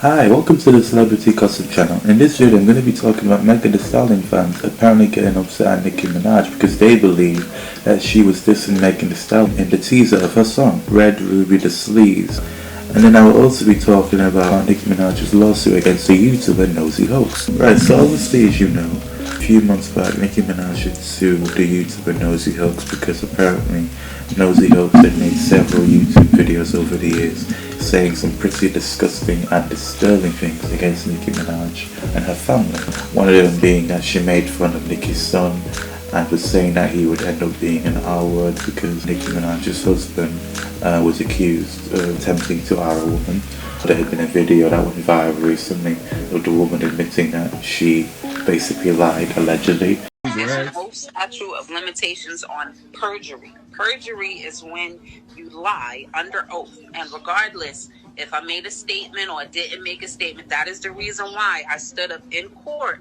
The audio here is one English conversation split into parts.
Hi, welcome to the Celebrity Gossip channel. In this video I'm going to be talking about MeganTheeStallion fans apparently getting upset at Nicki Minaj because they believe that she was dissing MeganTheeStallion in the teaser of her song, Red Ruby the Sleeves. And then I will also be talking about Nicki Minaj's lawsuit against the YouTuber Nosey Heux. Right, so obviously as you know, a few months back Nicki Minaj had sued the YouTuber Nosey Heux because apparently Nosey Heux had made several YouTube videos over the years saying some pretty disgusting and disturbing things against Nicki Minaj and her family. One of them being that she made fun of Nicki's son and was saying that he would end up being an R-word because Nicki Minaj's husband was accused of attempting to R a woman. There had been a video that went viral recently of the woman admitting that she basically lied, allegedly. There's a whole statute of limitations on perjury. Perjury is when you lie under oath, and regardless if I made a statement or I didn't make a statement, that is the reason why I stood up in court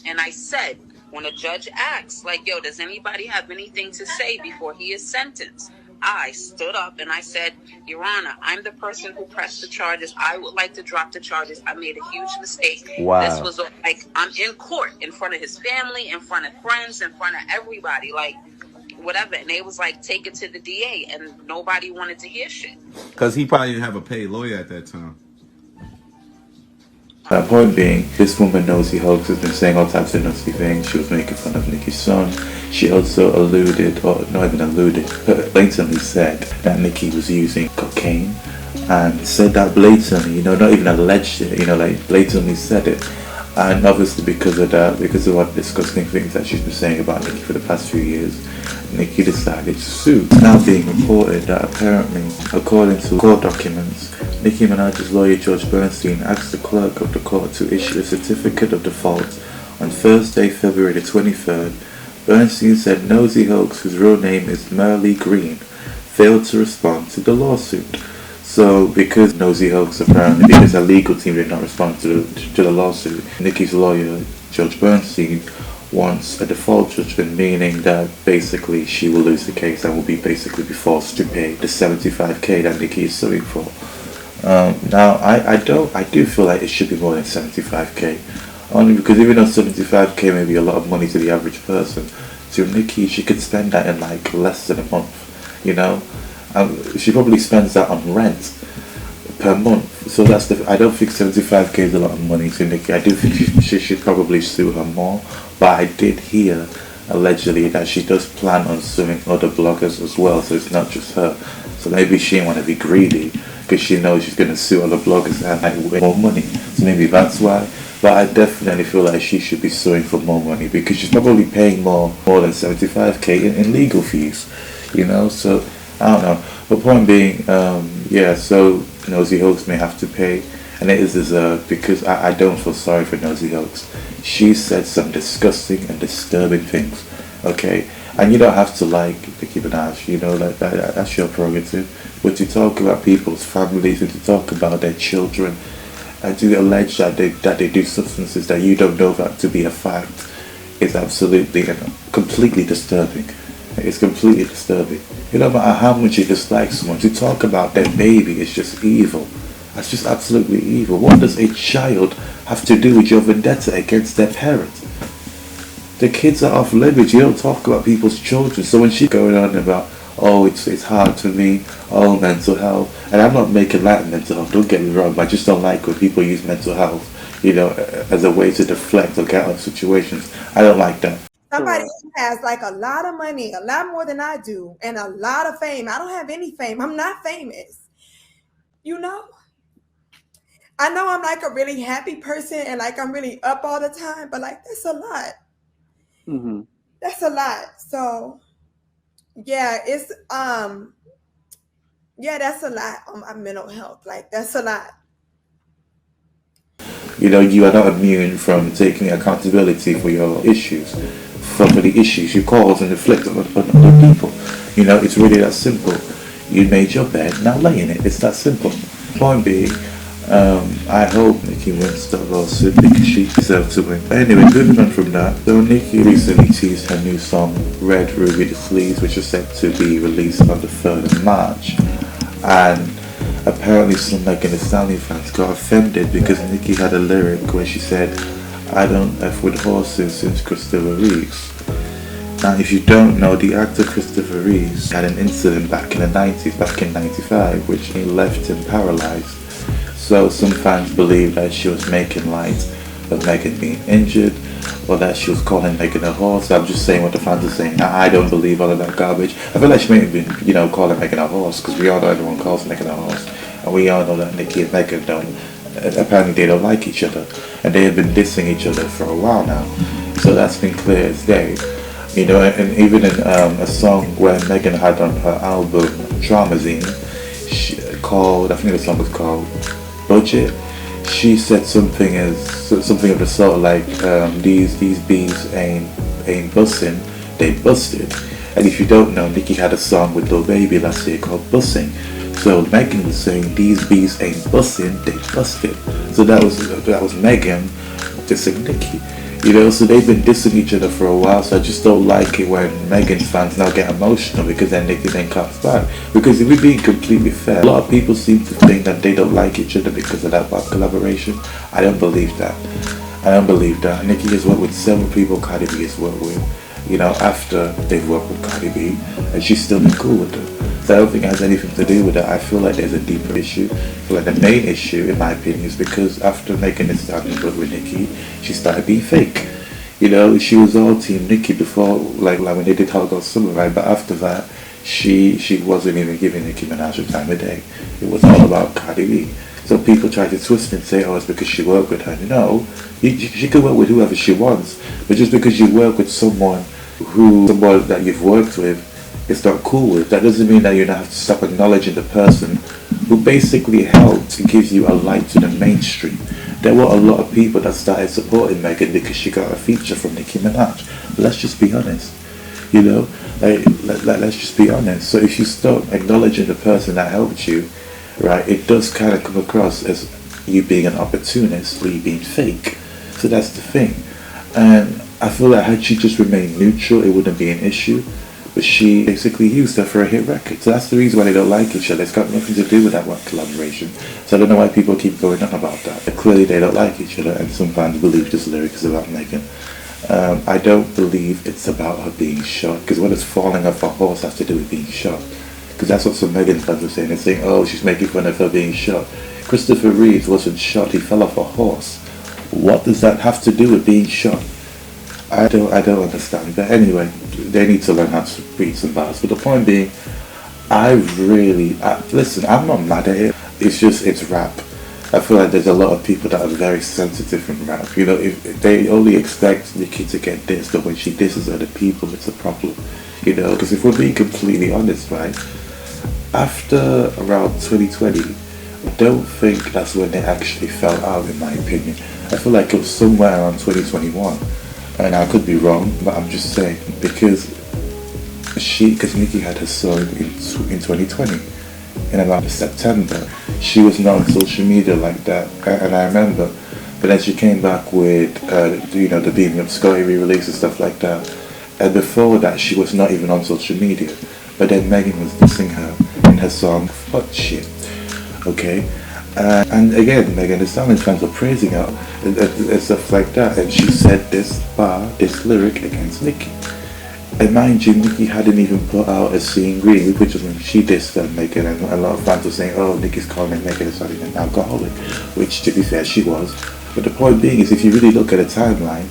and I said, when a judge asks, like, yo, does anybody have anything to say before he is sentenced? I stood up and I said, Your Honor, I'm the person who pressed the charges. I would like to drop the charges. I made a huge mistake. Wow. This was like, I'm in court in front of his family, in front of friends, in front of everybody, like whatever. And they was like, take it to the DA, and nobody wanted to hear shit. Because he probably didn't have a paid lawyer at that time. Point being, this woman Nosey Heux has been saying all types of nasty things. She was making fun of Nicki's son. She also alluded, or not even alluded, but blatantly said that Nicki was using cocaine, and said that blatantly, you know, not even alleged it, you know, like blatantly said it. And obviously because of that, because of what disgusting things that she's been saying about Nicki for the past few years, Nicki decided to sue. It's now being reported that apparently, according to court documents, Nicki Minaj's lawyer George Bernstein asked the clerk of the court to issue a certificate of default on Thursday, February the 23rd. Bernstein said Nosey Heux, whose real name is Merle Green, failed to respond to the lawsuit. So because Nosey Heux apparently, because her legal team did not respond to the lawsuit, Nicki's lawyer George Bernstein wants a default judgment, meaning that basically she will lose the case and will basically be forced to pay the $75,000 that Nicki is suing for. Now I do feel like it should be more than $75,000, only because even though $75,000 may be a lot of money to the average person, to Nicki she could spend that in like less than a month, you know. She probably spends that on rent per month, so that's I don't think $75,000 is a lot of money to Nicki. I do think she should probably sue her more, but I did hear allegedly that she does plan on suing other bloggers as well, so it's not just her. So maybe she didn't want to be greedy because she knows she's going to sue other bloggers and like win more money, so maybe that's why. But I definitely feel like she should be suing for more money because she's probably paying more than $75,000 in legal fees, you know. So I don't know. But point being, yeah, so Nosey Heux may have to pay, and it is deserved because I don't feel sorry for Nosey Heux. She said some disgusting and disturbing things, okay? And you don't have to like Nicki Minaj, you know, that's your prerogative. But to talk about people's families and to talk about their children, and to allege that they do substances that you don't know that to be a fact is absolutely and completely disturbing. It's completely disturbing. You know, no matter how much you dislike someone, to talk about their baby is just evil. That's just absolutely evil. What does a child have to do with your vendetta against their parents? The kids are off limits. You don't talk about people's children. So when she's going on about, oh, it's hard for me, oh, mental health, and I'm not making light of mental health, don't get me wrong, but I just don't like when people use mental health, you know, as a way to deflect or get out of situations. I don't like that. Somebody who has like a lot of money, a lot more than I do, and a lot of fame. I don't have any fame. I'm not famous. You know? I know I'm like a really happy person and like I'm really up all the time, but like that's a lot. Mm-hmm. That's a lot. So yeah, it's yeah, that's a lot on my mental health. Like that's a lot. You know, you are not immune from taking accountability for your issues, for the issues you cause and inflict on other people. You know, it's really that simple. You made your bed, now lay in it. It's that simple. Point being, I hope Nicki wins that lawsuit because she deserves to win. But anyway, moving on from that, so Nicki recently teased her new song, Red Ruby the Sleeves, which is set to be released on the 3rd of March. And apparently some Megan Thee Stallion fans got offended because Nicki had a lyric where she said, "I don't F with horses since Christopher Reeves." Now, if you don't know, the actor Christopher Reeves had an incident back in the 90s, back in 95, which he left him paralyzed. So some fans believe that she was making light of Megan being injured, or that she was calling Megan a horse. I'm just saying what the fans are saying. I don't believe all of that garbage. I feel like she may have been, calling Megan a horse, because we all know everyone calls Megan a horse. And we all know that Nicki and Megan apparently they don't like each other. And they have been dissing each other for a while now. So that's been clear as day. And even in a song where Megan had on her album Dramazine, I think the song was called Budget, she said something of the sort like, these bees ain't bussin', they busted. And if you don't know, Nicki had a song with Lil Baby last year called Bussin'. So Megan was saying these bees ain't bussin', they busted. So that was Megan dissing Nicki. So they've been dissing each other for a while, so I just don't like it when Megan's fans now get emotional because then Nicki then comes back. Because if we're being completely fair, a lot of people seem to think that they don't like each other because of that pop collaboration. I don't believe that. Nicki has worked with several people Cardi B has worked with, after they've worked with Cardi B, and she's still been cool with them. So I don't think it has anything to do with that. I feel like there's a deeper issue. I feel like the main issue, in my opinion, is because after making this Stallion work with Nicki, she started being fake. She was all Team Nicki before, like when they did Hot Girl Summer, right? But after that, she wasn't even giving Nicki Minaj the time of day. It was all about Cardi B. So people try to twist it and say, oh, it's because she worked with her. No, she could work with whoever she wants. But just because you work with someone that you've worked with, it's not cool with, that doesn't mean that you don't have to stop acknowledging the person who basically helped and gives you a light to the mainstream. There were a lot of people that started supporting Megan because she got a feature from Nicki Minaj. But let's just be honest, let's just be honest. So if you stop acknowledging the person that helped you, right, it does kind of come across as you being an opportunist or you being fake. So that's the thing. And I feel like had she just remained neutral, it wouldn't be an issue. But she basically used her for a hit record. So that's the reason why they don't like each other. It's got nothing to do with that one collaboration. So I don't know why people keep going on about that. But clearly they don't like each other, and some fans believe this lyric is about Megan. I don't believe it's about her being shot, because what does falling off a horse have to do with being shot? Because that's what some Megan fans are saying. They're saying, oh, she's making fun of her being shot. Christopher Reeves wasn't shot, he fell off a horse. What does that have to do with being shot? I don't understand. But anyway, they need to learn how to read some bars. But the point being, listen, I'm not mad at it. It's rap. I feel like there's a lot of people that are very sensitive from rap. If they only expect Nicki to get dissed, but when she disses other people, it's a problem. Because if we're being completely honest, right, after around 2020, I don't think that's when they actually fell out, in my opinion. I feel like it was somewhere around 2021. And I could be wrong, but I'm just saying, because Nicki had her song in 2020, in about September, she was not on social media like that, and I remember, but then she came back with, the Beat Me Up Scotty re-release and stuff like that, and before that she was not even on social media, but then Megan was dissing her in her song Fuck Shit, okay? And again, MeganTheeStallion fans were praising her and stuff like that, and she said this lyric against Nicki. And mind you, Nicki hadn't even put out a Seeing Green, which was when she dissed Megan, and a lot of fans were saying, oh, Nicki's calling MeganTheeStallion an alcoholic, which to be fair, she was. But the point being is, if you really look at the timeline,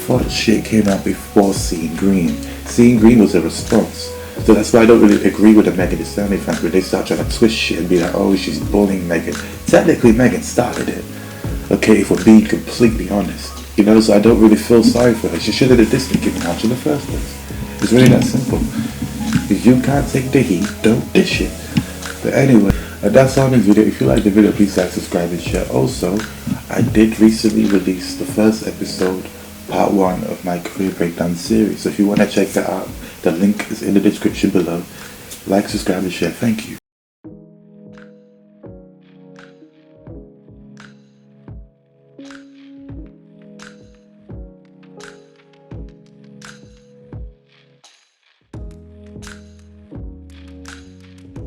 Fuck Shit came out before Seeing Green. Seeing Green was a response. So that's why I don't really agree with the MeganTheeStallion fans when they start trying to twist shit and be like, oh, she's bullying Megan. Technically, Megan started it. Okay, if we're being completely honest. So I don't really feel sorry for her. She should have dissed Nicki Minaj in the first place. It's really that simple. If you can't take the heat, don't dish it. But anyway, that's all in this video. If you like the video, please like, subscribe, and share. Also, I did recently release the first episode, part 1 of my career breakdown series. So if you want to check that out, the link is in the description below. Like, subscribe, and share. Thank you.